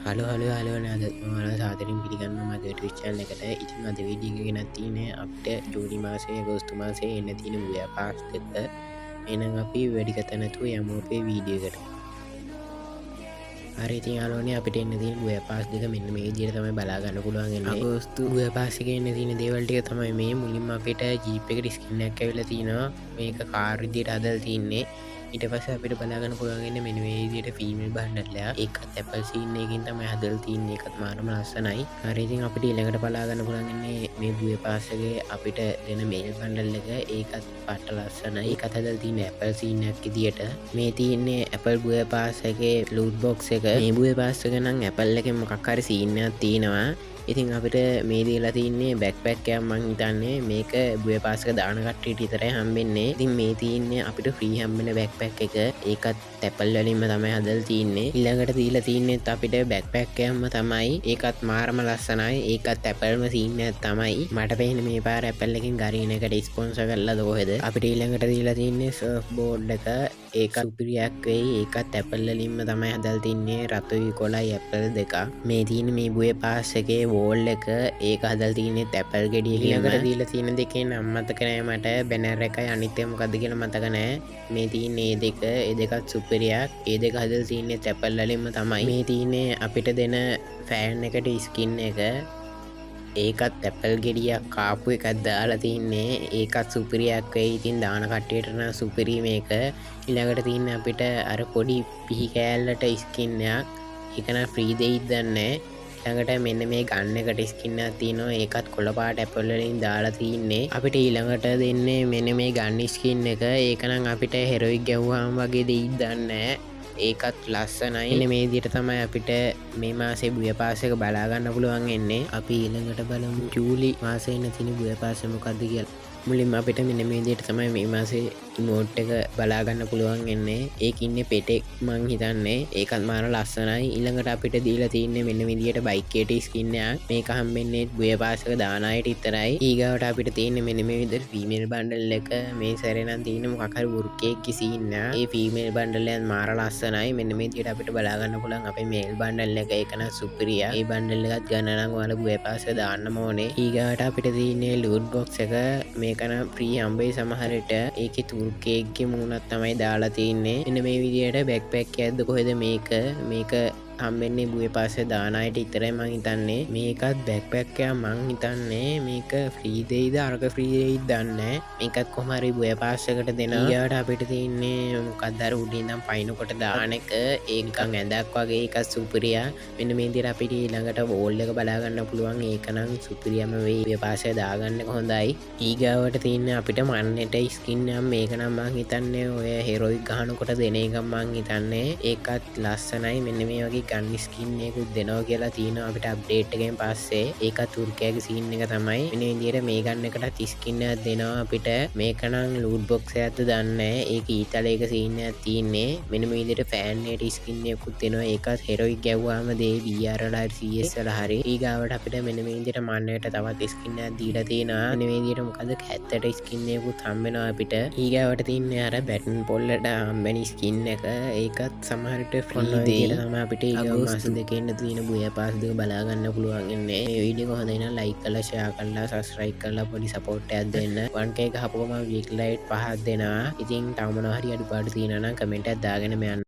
hello නද මල සාදරින් පිළිගන්න මගේ ටවිච්චල් එකට ඉතින් අද විඩිය ගෙනත් තියන අපට ජූනි මාසේ ගෝස්තු මාසේ එන්න තින වය පාස් දෙක එනම් අපි වැඩිකතනතු යම අපේ වීඩියකට අරති යාලෝන අපට එන්න ති ය පාස් දෙක මෙන්න මේ ජිර තමයි බලාගන්න පුළුවන්ගන්න ගෝස්තු ය පාසික එන්න තින දේවල්ටික තමයි මේ මුලින්ම අපිට ජීප එක ඩිස්කින්නක් ඇවෙල තිනවා මේක කාර්දියට අදල් තින්නේ ඉට පස අපිට බලාගන්න පුළුවන්ගන්න මෙනවේදියට ෆීමල් බන්ඩල්ලා එකත් ඇපල් සින්න එකින් තමයි හදල් තින්නේ එකත් මාරම ලස්සනයි හරිතින් අපිට ඉළඟට බලාගන්න පුළන්ගන්නේ මේ බුය පාසගේ අපිට දෙන මේල් බන්ඩල් එක ඒකත් පට්ට ලස්සන ඒ අතදල් තින්න ඇපල් සින්නක් ඉදිට මේ තියන්නේ ඇපල් බුය පාසගේ ලූට් බොක්ස් එක මේ බුය පාස්සක නම් ඇපල් එක මොකක්හරි සින්නයක් තියෙනවා ඉතින් අපිට මේ දීලා තින්නේ බැක්පැක්කයක් මං හිතන්නේ මේක බුය පාසක දානකට්ටියට ඉතරයි හම්බෙන්නේ ඉතින් මේ තියන්නේ අපිට ෆ්‍රී හම්බෙන බැක්පැක් එක ඒකත් තැපල් වලින්ම තමයි හදල් තියන්නේ ඉල්ළඟට දීලා තියන්නෙත් අපිට බැක්පැක්කයම්ම තමයි ඒකත් මාරම ලස්සනයි ඒකත් ඇපල්ම සින්නයක් තමයි මට පේන මේ පාර ඇපල්ලකින් ගරීනකට ස්පොන්ස කරලා දෝහෙද අපිට ඊළඟට දීලා තින්නේ සර්ෆ් බෝඩ් එක ඒක උපිරියක් වෙයි ඒකත් ඇපල්ලින්ම තමයි හදල් තින්නේ රතුයි කොලයි ඇපල් දෙක මේ තියන මේ බුය පාසගේ වෝල් එක ඒක හදල් තියනෙ තැපල් ගෙඩිය ලියඟට දීල තියෙන දෙකේ නම්මත කරෑ මට බැනැර එකයි අනිත්‍යය මොකද කියල මතකනෑ මේ තියන ඒ දෙක එදකත් සුපිරියක් ඒ දෙක හදල් තියන්නේ තැපල්ලලින්ම තමයි මේ තියන්නේ අපිට දෙන ෆෑන් එකට ඉස්කින්න එක ඒකත් ඇපල් ගෙඩියක් කාපු එකත් දාලා තින්නේ ඒකත් සුපිරියක් වෙයි ඉතින් දාන කට්ටියටන සුපිරි මේක ඉළඟට තියන්න අපිට අර පොඩි පිහි කෑල්ලට ඉස්කින්නයක් එකන ෆ්‍රීදෙයිත් දන්නේ ළඟට මෙන්න මේ ගන්න එකට ස්කින්න තියනවා ඒකත් කොළපාට ඇපල්ලින් දාලා තියන්නේ අපිට ඊළඟට දෙන්නේ මෙන මේ ගන්න ස්කින්න එක ඒකනම් අපිට හෙරොයි ගැව්වාම් වගේ දෙයිත් දන්නේ ඒකත් ලස්සනයින මේ දිට තමයි අපිට මේ මාසේ බුය පාසක බලාගන්න පුළුවන් එන්නේ අපි ඊළඟට බලමු ජූලි මාසයන තින බුය පාසමොකක්ද කියල මුලින්ම අපිට මෙන මේ දිට තමයි මේ මාසේ ඉමෝට් එක බලාගන්න පුළුවන් එන්නේ ඒක ඉන්න පෙටෙක් මං හිතන්නේ ඒකත් මාර ලස්සනයි ඉළඟට අපිට දීලා තියන්නේ මෙන්න විදිට බයිකේට ස්කින්නයක් මේක හම්බෙන්නේ බුය පාසක දානයට ඉතරයි ඒගවට අපිට තියන්න මෙන මේ විද ෆීමල් බන්ඩල් එක මේ සැරෙනම් තියන මොකර වුර්කෙක් කිසින්න ඒ ෆීමල් බන්ඩල්ලයන් මාර ලස්සනයි මෙන්න මේ දිට අපිට බලාගන්න පුළන් අප මේල් බන්ඩල්ල එක එකන සුපරිය ඒ බන්ඩල්ලගත් ගණනක් වල බුය පාස දාන්න මෝනේ ඒගවට අපිට තියන්නේ ලූඩ් බොක්ස එක මේකන ප්‍රී හම්බේ සමහරට ඒක තුර්කේක්ගේ මුණත් තමයි දාලා තියන්නේ එන්න මේ විදියට බැක්පැක් ඇද්ද කොහෙද මේක හම්බෙන්නේ බුය පාස දානයට ඉතරයි මං හිතන්නේ මේකත් බැක්පැක්කයා මං හිතන්නේ මේක ෆ්‍රීදෙයිද අර්ක ෆ්‍රීදෙයිත් දන්න මේකත් කොමරි බුය පාසකට දෙන යාට අපිට තියන්නේ මොකක්දර උඩින්නම් පයිනකොට දාන එක ඒකං ඇදක් වගේ එකත් සුපරිය මෙන්න මේ දිර අපිට ළඟට බෝල්ල එක බලාගන්න පුළුවන් ඒකනම් සුපරියම වේ බුය පාසය දාගන්න හොඳයි ඊගාවට තියන්න අපිට මන්නට ස්කින්නම් මේකනම් මං හිතන්නේ ඔය හෙරොයි ගහනකොට දෙන එකම් මං හිතන්නේ ඒකත් ලස්සනයි මෙන්න මේ වගේ ගන්න ස්කින්නයකුත් දෙනෝ කියලා තියෙන අපිට අප්ඩේට්ගෙන් පස්සේ ඒක තුර්කයගේ සින්න එක තමයි මෙන විදියට මේ ගන්න එකට තිස්කින්න දෙනවා අපිට මේකනම් ලූඩ් බොක්ස ඇත්ත දන්න ඒක ඊතලයක සින්නයක් තියන්නේ මෙනම විදිට ෆෑන්යට ස්කින්නයකුත් දෙනවා ඒකත් හෙරොයි ගැව්වාම දේ බියරලයිසිසල හරි ඒගාවට අපිට මෙන විදිට මන්නයට තවත් ස්කින්න දීල තියෙනවා නවේදියට මොකද ඇත්තට ස්කින්නයකුත් හම්බෙනවා අපිට ඒගාවට තින්න අර බැටන් පොල්ලට හම්බැනි ස්කින්න එක ඒකත් සමහරට ෆ්‍රීදේ තම අපිට මාස දෙකන්න තියෙන බුය පාසදක බලාගන්න පුළුවන්ගන්නේ විඩිය කොහොඳන ලයි කල ෂයා කල්ලා සස්රයි කරලා පොඩි සපෝට් ඇත් දෙන්න වන්කේ හපුකම වික්ලයිට් පහත් දෙෙනවා ඉතින් ටවමන හරි අඩු පාට තියනනම් කමෙන්ට ඇත්දාගෙන යන්න